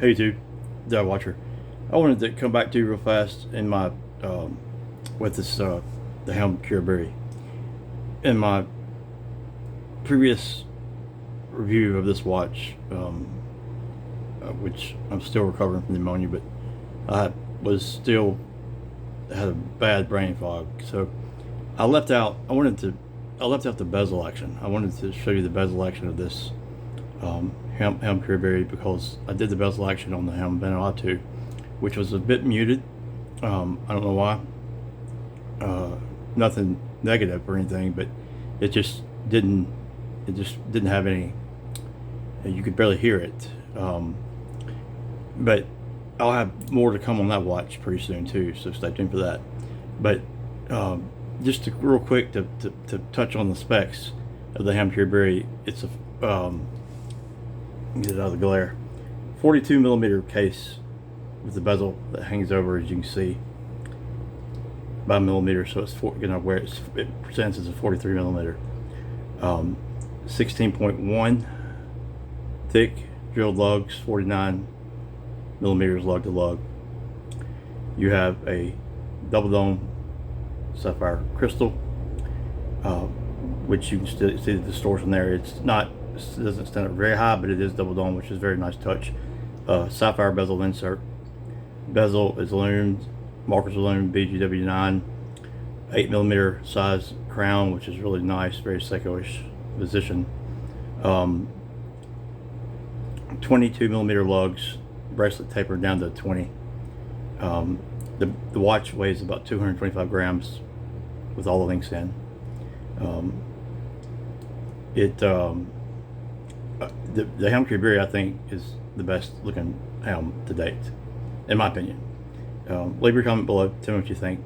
Hey YouTube, DiveWatcher. I wanted to come back to you real fast in my with this the Helm Khuraburi. In my previous review of this watch, which I'm still recovering from pneumonia, but I had a bad brain fog, so I left out. I left out the bezel action. I wanted to show you the bezel action of this Helm Khuraburi because I did the bezel action on the Helm Vanuatu, which was a bit muted. I don't know why. Nothing negative or anything, but it just didn't have any. You could barely hear it. But I'll have more to come on that watch pretty soon too, so stay tuned for that. But just real quick to touch on the specs of the Helm Khuraburi. It's a get it out of the glare. 42 millimeter case with the bezel that hangs over, as you can see, by millimeter. So it's where it presents as a 43 millimeter. 16.1 thick drilled lugs, 49 millimeters lug to lug. You have a double dome sapphire crystal, which you can still see the distortion there. It doesn't stand up very high, but it is double dome, which is a very nice touch. Sapphire bezel insert. Bezel is loomed, markers are loomed, BGW9, 8 millimeter size crown, which is really nice, very Seiko-ish position. 22 millimeter lugs, bracelet tapered down to 20. The watch weighs about 225 grams with all the links in. The Helm Khuraburi, I think, is the best looking helm to date, in my opinion. Leave your comment below, tell me what you think.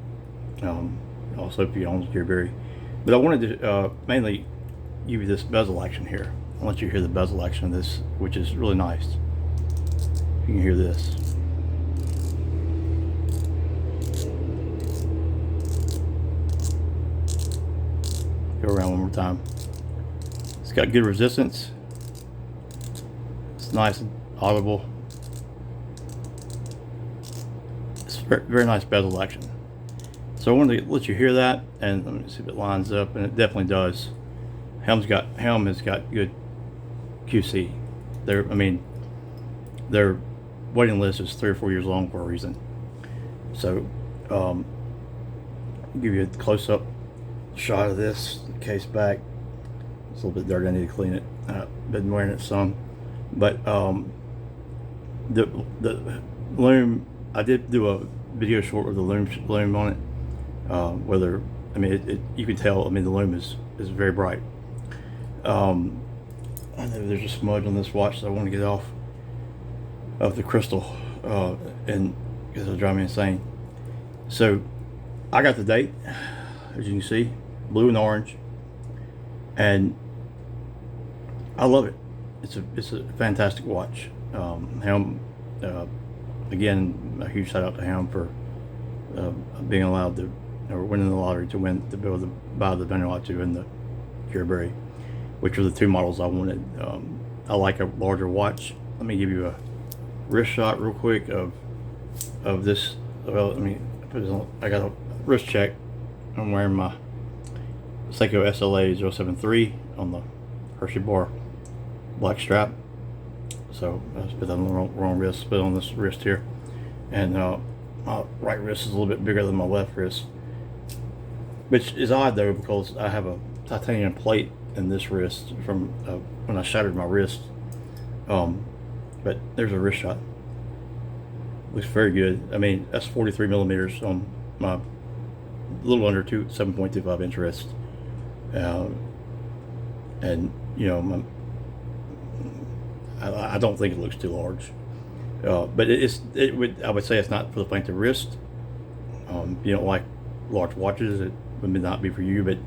Also, if you own Khuraburi. But I wanted to mainly give you this bezel action here. I'll let you hear the bezel action of this, which is really nice. You can hear this. Go around one more time. It's got good resistance. It's nice and audible. It's very nice bezel action. So I wanted to let you hear that, and let me see if it lines up, and it definitely does. Helm has got good QC. Their waiting list is 3 or 4 years long for a reason. So I'll give you a close-up shot of this case back. It's a little bit dirty, I need to clean it. I've been wearing it some, but the loom, I did do a video short with the loom on it. You can tell, the loom is very bright. I know there's a smudge on this watch, so I want to get off of the crystal, and because it'll drive me insane. So I got the date, as you can see, blue and orange, and I love it. It's a fantastic watch. Helm, again, a huge shout out to Helm for being allowed to, or winning the lottery to be able to buy the Vanuatu and the Khuraburi, which were the two models I wanted. I like a larger watch. Let me give you a wrist shot real quick of this. Well, let me put this on. I got a wrist check. I'm wearing my Seiko SLA 073 on the Hershey bar black strap. So I just put that on the wrong wrist, put on this wrist here. And my right wrist is a little bit bigger than my left wrist, which is odd though, because I have a titanium plate in this wrist from when I shattered my wrist. But there's a wrist shot. Looks very good. That's 43 millimeters on my little under 7.25 inch wrist. And I don't think it looks too large. But I would say it's not for the faint of wrist. If you don't like large watches, it would not be for you. But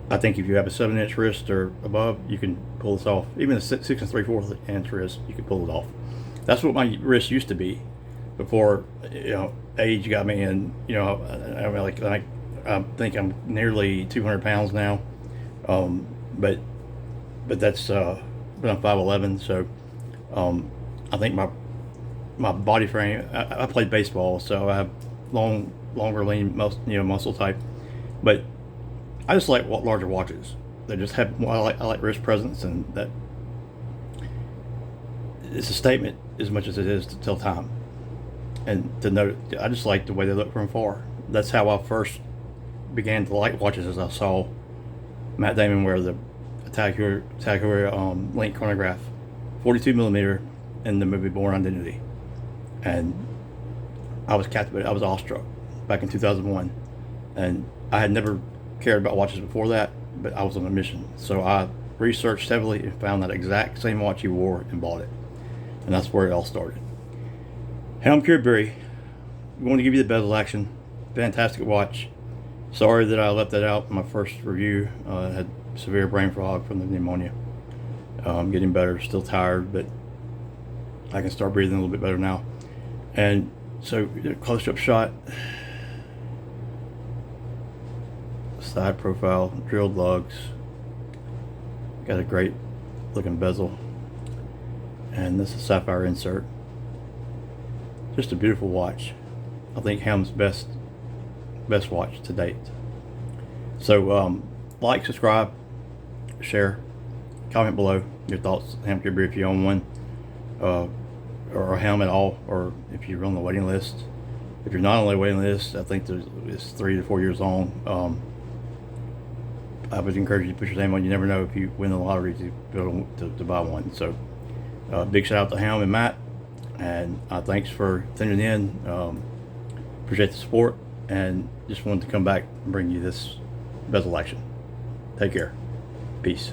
I think if you have a 7-inch wrist or above, you can pull this off. Even a 6 3/4 inch wrist, you can pull it off. That's what my wrist used to be before age got me. And I think I'm nearly 200 pounds now. But that's but I'm 5'11", so I think my body frame. I played baseball, so I have longer lean muscle type, but I just like larger watches. They just have more. I like wrist presence, and that it's a statement as much as it is to tell time and to know. I just like the way they look from far. That's how I first began to like watches, as I saw Matt Damon wear the Tag Heuer link chronograph, 42 millimeter, in the movie Born Identity, and I was captivated. I was awestruck back in 2001, and I had never cared about watches before that, but I was on a mission. So I researched heavily and found that exact same watch he wore and bought it, and that's where it all started. Helm Khuraburi, we want to give you the bezel action. Fantastic watch. Sorry that I left that out in my first review. I had severe brain fog from the pneumonia. I'm getting better, still tired, but I can start breathing a little bit better now. And so, close-up shot, side profile, drilled lugs, got a great looking bezel, and this is sapphire insert. Just a beautiful watch. I think Helm's best watch to date. So like, subscribe, share, comment below your thoughts. Helm Khuraburi, if you own one, or a Helm at all, or if you're on the waiting list. If you're not on the waiting list, I think it's 3 to 4 years long. I would encourage you to put your name on. You never know if you win the lottery to buy one. So big shout out to Helm and Matt, and thanks for tuning in. Appreciate the support, and just wanted to come back and bring you this bezel action. Take care. Peace.